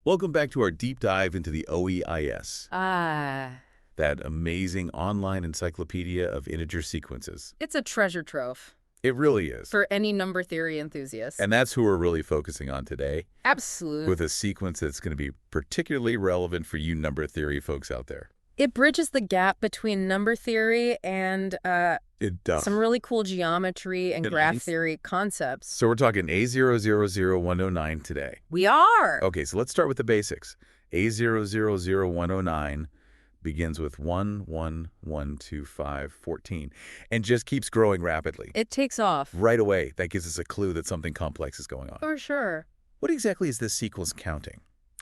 Welcome back to our deep dive into the OEIS, Ah, that amazing online encyclopedia of integer sequences. it's a treasure trove It really is. for any number theory enthusiast. And that's who we're really focusing on today, Absolutely. with a sequence that's going to be particularly relevant for you number theory folks out there. It bridges the gap between number theory and It does. some really cool geometry and graph theory concepts. So we're talking A000109 today. We are. Okay, so let's start with the basics. A000109 begins with 1, 1, 1, 2, 5, 14, and just keeps growing rapidly. It takes off. Right away, that gives us a clue that something complex is going on. For sure. What exactly is this sequence counting?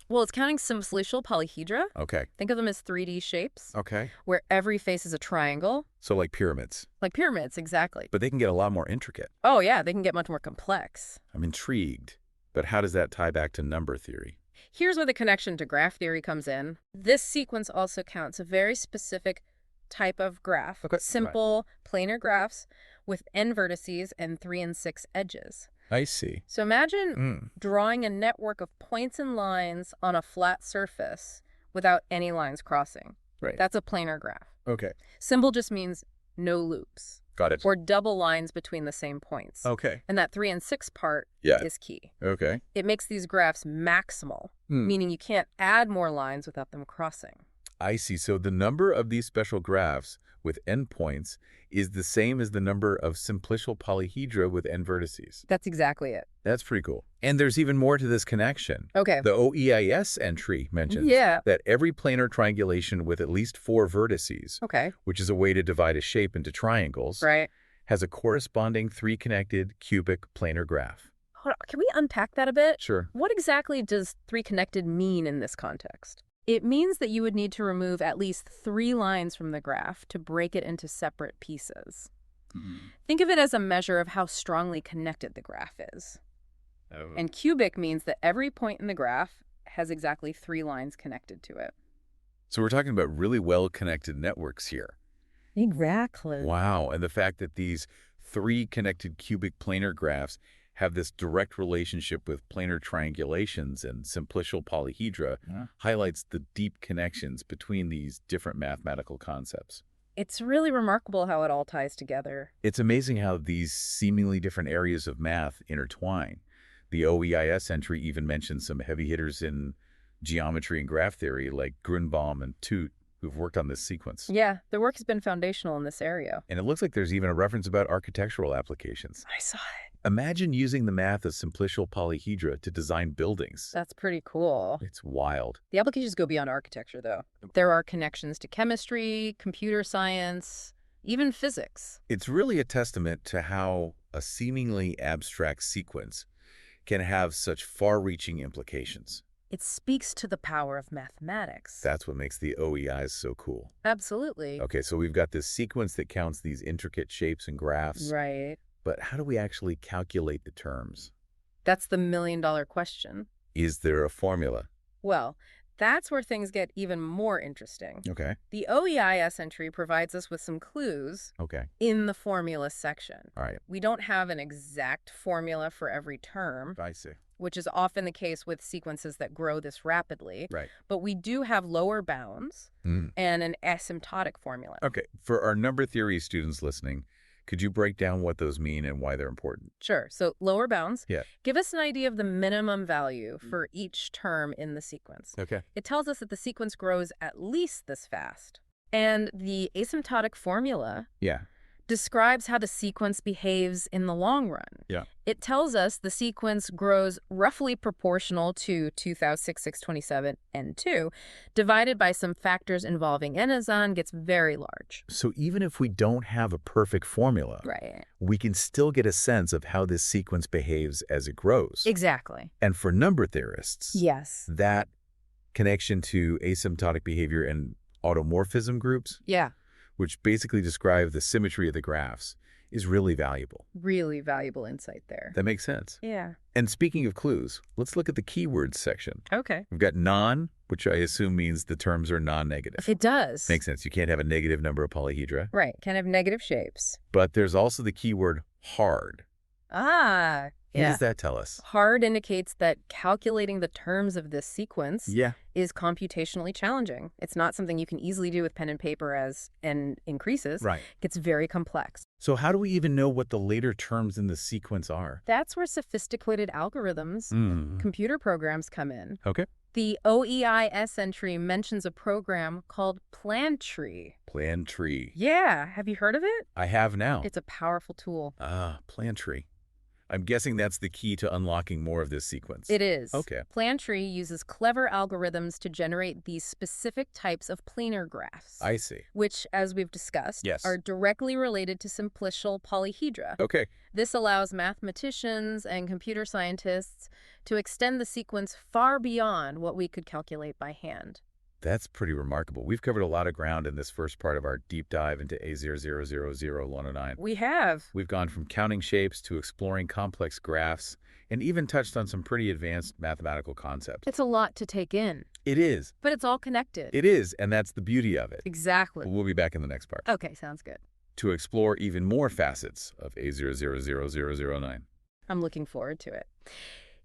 Well, it's counting Simplicial Polyhedra. Okay. Think of them as 3D shapes, Okay. where every face is a triangle. So like pyramids. Like pyramids, exactly. But they can get a lot more intricate. Oh, yeah, they can get much more complex. I'm intrigued. But how does that tie back to number theory? Here's where the connection to graph theory comes in. This sequence also counts a very specific type of graph. Okay. Simple, planar graphs with n vertices and 3 and 6 edges. I see. So imagine drawing a network of points and lines on a flat surface without any lines crossing. Right. That's a planar graph. Okay. Simple just means no loops. Got it. Or double lines between the same points. Okay. And that 3 and 6 part Yeah. is key. Okay. It makes these graphs maximal, meaning you can't add more lines without them crossing. I see. So the number of these special graphs with endpoints is the same as the number of simplicial polyhedra with n vertices. That's exactly it. That's pretty cool. And there's even more to this connection. Okay. The OEIS entry mentions that every planar triangulation with at least 4 vertices, Okay. which is a way to divide a shape into triangles, Right. has a corresponding 3-connected cubic planar graph. Hold on. Can we unpack that a bit? Sure. What exactly does 3-connected mean in this context? It means that you would need to remove at least 3 lines from the graph to break it into separate pieces. Think of it as a measure of how strongly connected the graph is. Oh. And cubic means that every point in the graph has exactly 3 lines connected to it. So we're talking about really well-connected networks here. Exactly. Wow. And the fact that these 3 connected cubic planar graphs have this direct relationship with planar triangulations and simplicial polyhedra highlights the deep connections between these different mathematical concepts. It's really remarkable how it all ties together. It's amazing how these seemingly different areas of math intertwine. The OEIS entry even mentions some heavy hitters in geometry and graph theory like Grunbaum and Toot, who've worked on this sequence. Yeah, their work has been foundational in this area. And it looks like there's even a reference about architectural applications. I saw it. Imagine using the math of simplicial polyhedra to design buildings. That's pretty cool. It's wild. The applications go beyond architecture, though. There are connections to chemistry, computer science, even physics. It's really a testament to how a seemingly abstract sequence can have such far-reaching implications. It speaks to the power of mathematics. That's what makes the OEIs so cool. Absolutely. Okay, so we've got this sequence that counts these intricate shapes and graphs. Right. But how do we actually calculate the terms? That's the million-dollar question. Is there a formula? Well, that's where things get even more interesting. Okay. The OEIS entry provides us with some clues Okay. in the formula section. All right. We don't have an exact formula for every term, I see. which is often the case with sequences that grow this rapidly. Right. But we do have lower bounds and an asymptotic formula. Okay. For our number theory students listening, could you break down what those mean and why they're important? Sure. So lower bounds give us an idea of the minimum value for each term in the sequence. Okay. It tells us that the sequence grows at least this fast. And the asymptotic formula describes how the sequence behaves in the long run. Yeah. It tells us the sequence grows roughly proportional to 206627 n2, divided by some factors involving n as n gets very large. So even if we don't have a perfect formula, we can still get a sense of how this sequence behaves as it grows. Exactly. And for number theorists, Yes. that connection to asymptotic behavior and automorphism groups, Yeah. which basically describe the symmetry of the graphs, is really valuable. Really valuable insight there. That makes sense. Yeah. And speaking of clues, let's look at the keywords section. Okay. We've got non, which I assume means the terms are non-negative. It does. Makes sense. You can't have a negative number of polyhedra. Right. Can have negative shapes. But there's also the keyword hard. Ah, What yeah. does that tell us? Hard indicates that calculating the terms of this sequence Yeah. is computationally challenging. It's not something you can easily do with pen and paper as n increases. Right. It gets very complex. So how do we even know what the later terms in the sequence are? That's where sophisticated algorithms, computer programs come in. Okay. The OEIS entry mentions a program called PlanTree. PlanTree. Yeah, have you heard of it? I have now. It's a powerful tool. PlanTree. I'm guessing that's the key to unlocking more of this sequence. It is. Okay. PlanTree uses clever algorithms to generate these specific types of planar graphs. I see. Which, as we've discussed, Yes. are directly related to simplicial polyhedra. Okay. This allows mathematicians and computer scientists to extend the sequence far beyond what we could calculate by hand. That's pretty remarkable. We've covered a lot of ground in this first part of our deep dive into A000109. We have. We've gone from counting shapes to exploring complex graphs and even touched on some pretty advanced mathematical concepts. It's a lot to take in. It is. But it's all connected. It is, and that's the beauty of it. Exactly. We'll be back in the next part Okay, sounds good. to explore even more facets of A000009. I'm looking forward to it.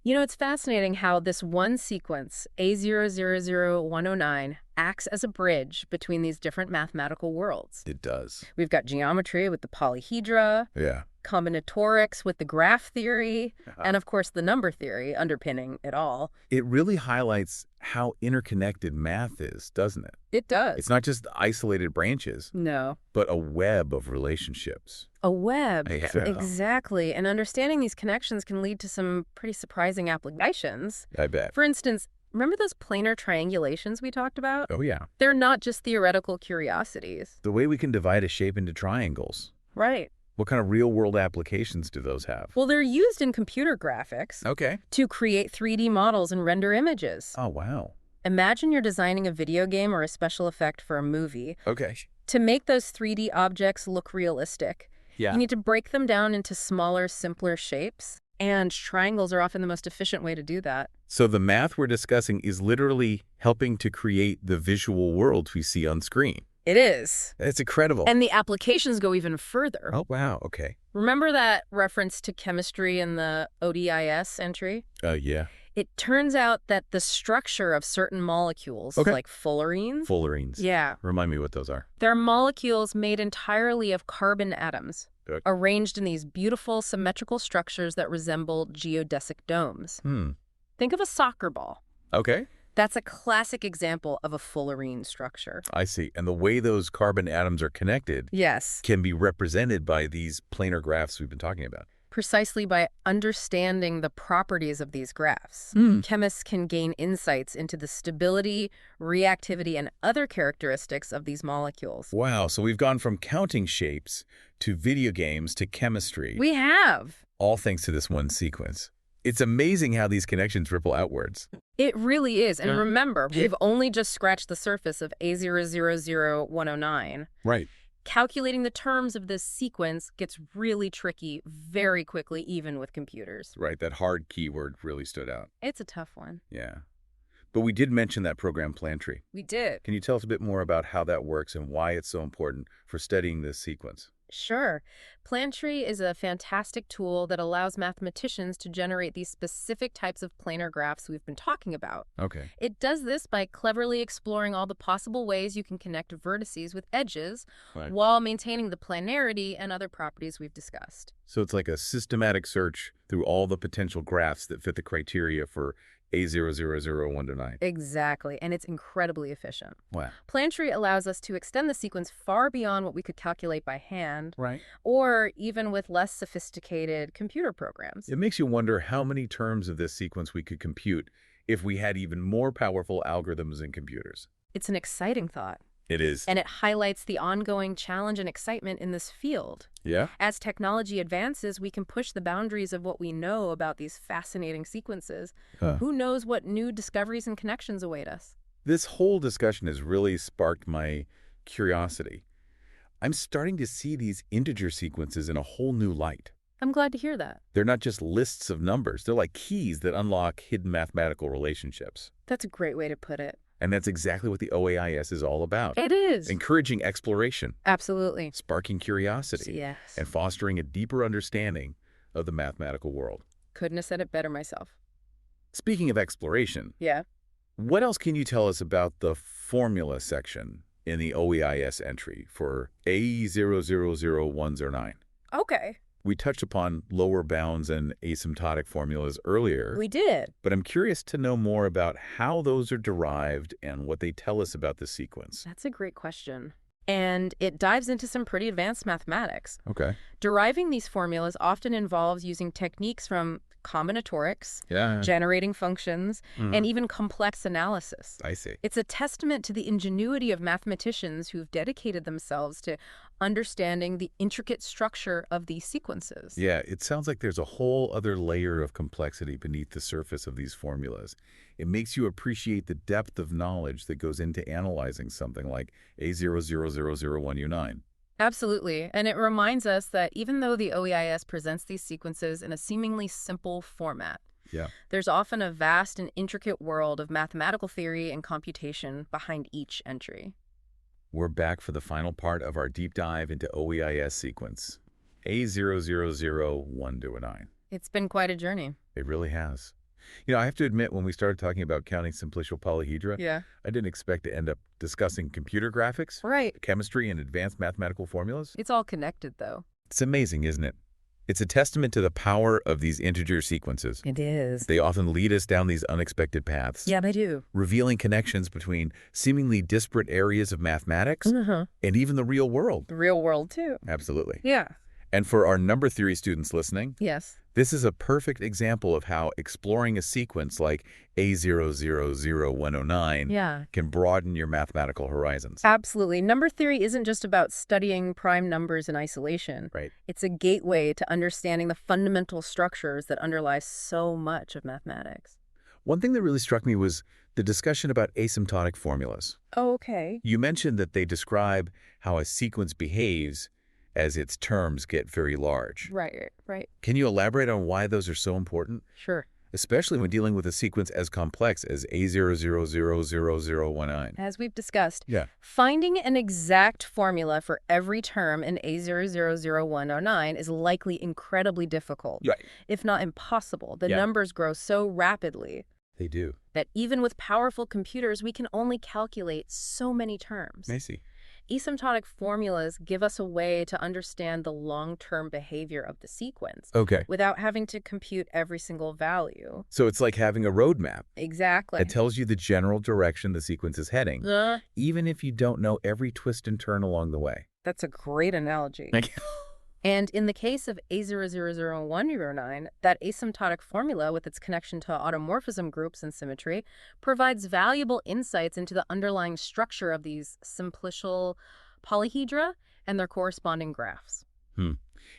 You know, it's fascinating how this one sequence, A000109, acts as a bridge between these different mathematical worlds. It does. We've got geometry with the polyhedra, Yeah. combinatorics with the graph theory, and of course the number theory underpinning it all. It really highlights how interconnected math is, doesn't it? It does. It's not just isolated branches, No. but a web of relationships. A web. Yeah. Exactly. And understanding these connections can lead to some pretty surprising applications. I bet. For instance, remember those planar triangulations we talked about? Oh, yeah. They're not just theoretical curiosities. The way we can divide a shape into triangles. Right. What kind of real-world applications do those have? Well, they're used in computer graphics Okay. to create 3D models and render images. Oh, wow. Imagine you're designing a video game or a special effect for a movie. Okay. To make those 3D objects look realistic, Yeah. you need to break them down into smaller, simpler shapes. And triangles are often the most efficient way to do that. So the math we're discussing is literally helping to create the visual world we see on screen. It is. That's incredible. And the applications go even further. Oh, wow. Okay. Remember that reference to chemistry in the OEIS entry? Yeah. It turns out that the structure of certain molecules, Okay. like fullerenes, Fullerenes. yeah, Remind me what those are. they're molecules made entirely of carbon atoms, Okay. arranged in these beautiful symmetrical structures that resemble geodesic domes. Think of a soccer ball. Okay. That's a classic example of a fullerene structure. I see. And the way those carbon atoms are connected Yes, can be represented by these planar graphs we've been talking about. precisely by understanding the properties of these graphs. Chemists can gain insights into the stability, reactivity, and other characteristics of these molecules. Wow. So we've gone from counting shapes to video games to chemistry, We have. all thanks to this one sequence. It's amazing how these connections ripple outwards. It really is. And Yeah. remember, we've only just scratched the surface of A000109. Right. Calculating the terms of this sequence gets really tricky very quickly, even with computers. Right. That hard keyword really stood out. It's a tough one. Yeah. But we did mention that program PlanTree. We did. Can you tell us a bit more about how that works and why it's so important for studying this sequence? Sure. PlanTree is a fantastic tool that allows mathematicians to generate these specific types of planar graphs we've been talking about. Okay. It does this by cleverly exploring all the possible ways you can connect vertices with edges Right. while maintaining the planarity and other properties we've discussed. So it's like a systematic search through all the potential graphs that fit the criteria for A000109. Exactly, and it's incredibly efficient. Wow. PlanTree allows us to extend the sequence far beyond what we could calculate by hand, Right. or even with less sophisticated computer programs. It makes you wonder how many terms of this sequence we could compute if we had even more powerful algorithms in computers. It's an exciting thought. It is. And it highlights the ongoing challenge and excitement in this field. Yeah? As technology advances, we can push the boundaries of what we know about these fascinating sequences. Who knows what new discoveries and connections await us? This whole discussion has really sparked my curiosity. I'm starting to see these integer sequences in a whole new light. I'm glad to hear that. They're not just lists of numbers. They're like keys that unlock hidden mathematical relationships. That's a great way to put it. And that's exactly what the OEIS is all about. It is. Encouraging exploration, Absolutely. sparking curiosity, Yes. and fostering a deeper understanding of the mathematical world. Couldn't have said it better myself. Speaking of exploration, Yeah. what else can you tell us about the formula section in the OEIS entry for A000109? Okay. We touched upon lower bounds and asymptotic formulas earlier. We did. But I'm curious to know more about how those are derived and what they tell us about the sequence. That's a great question. And it dives into some pretty advanced mathematics. Okay. Deriving these formulas often involves using techniques from combinatorics, Yeah. generating functions, and even complex analysis. I see. It's a testament to the ingenuity of mathematicians who've dedicated themselves to understanding the intricate structure of these sequences. Yeah, it sounds like there's a whole other layer of complexity beneath the surface of these formulas. It makes you appreciate the depth of knowledge that goes into analyzing something like A000109. Absolutely. And it reminds us that even though the OEIS presents these sequences in a seemingly simple format, Yeah. there's often a vast and intricate world of mathematical theory and computation behind each entry. We're back for the final part of our deep dive into OEIS sequence, A000109. It's been quite a journey. It really has. You know, I have to admit, when we started talking about counting simplicial polyhedra, Yeah. I didn't expect to end up discussing computer graphics, Right. chemistry, and advanced mathematical formulas. It's all connected, though. It's amazing, isn't it? It's a testament to the power of these integer sequences. It is. They often lead us down these unexpected paths, Yeah, they do. revealing connections between seemingly disparate areas of mathematics and even the real world. The real world, too. Absolutely. Yeah. And for our number theory students listening, Yes. this is a perfect example of how exploring a sequence like A000109 Yeah. can broaden your mathematical horizons. Absolutely. Number theory isn't just about studying prime numbers in isolation. Right. It's a gateway to understanding the fundamental structures that underlie so much of mathematics. One thing that really struck me was the discussion about asymptotic formulas. Oh, okay. You mentioned that they describe how a sequence behaves as its terms get very large. Right. Can you elaborate on why those are so important, Sure. especially when dealing with a sequence as complex as A00000019? As we've discussed, Yeah. finding an exact formula for every term in A000109 is likely incredibly difficult, Right. if not impossible. The Yeah. numbers grow so rapidly They do. that even with powerful computers, we can only calculate so many terms. I see. Asymptotic formulas give us a way to understand the long-term behavior of the sequence Okay. without having to compute every single value. So it's like having a roadmap Exactly. that tells you the general direction the sequence is heading, even if you don't know every twist and turn along the way. That's a great analogy. And in the case of A000109, that asymptotic formula with its connection to automorphism groups and symmetry provides valuable insights into the underlying structure of these simplicial polyhedra and their corresponding graphs.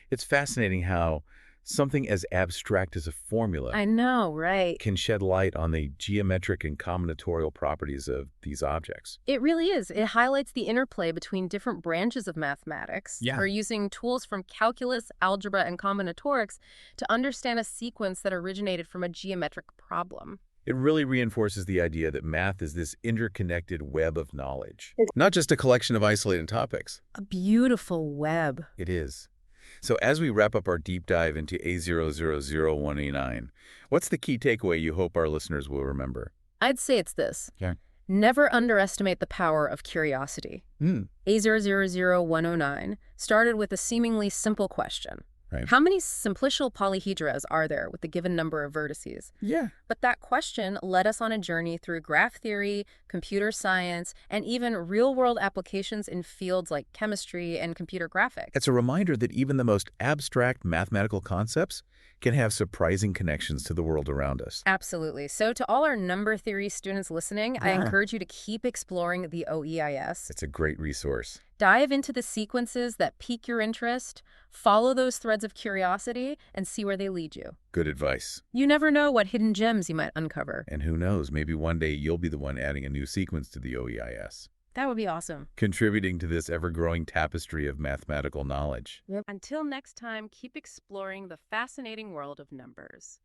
It's fascinating how something as abstract as a formula I know, right? can shed light on the geometric and combinatorial properties of these objects. It really is. It highlights the interplay between different branches of mathematics. Yeah. Or using tools from calculus, algebra, and combinatorics to understand a sequence that originated from a geometric problem. It really reinforces the idea that math is this interconnected web of knowledge, not just a collection of isolated topics. A beautiful web. It is. So as we wrap up our deep dive into A000189, what's the key takeaway you hope our listeners will remember? I'd say it's this. Yeah. Never underestimate the power of curiosity. A000109 started with a seemingly simple question. Right. How many simplicial polyhedras are there with the given number of vertices? Yeah. But that question led us on a journey through graph theory, computer science, and even real-world applications in fields like chemistry and computer graphics. It's a reminder that even the most abstract mathematical concepts can have surprising connections to the world around us. Absolutely. So to all our number theory students listening, I Yeah. encourage you to keep exploring the OEIS. It's a great resource. Dive into the sequences that pique your interest, follow those threads of curiosity, and see where they lead you. Good advice. You never know what hidden gems you might uncover. And who knows, maybe one day you'll be the one adding a new sequence to the OEIS, That would be awesome. contributing to this ever-growing tapestry of mathematical knowledge. Until next time, keep exploring the fascinating world of numbers.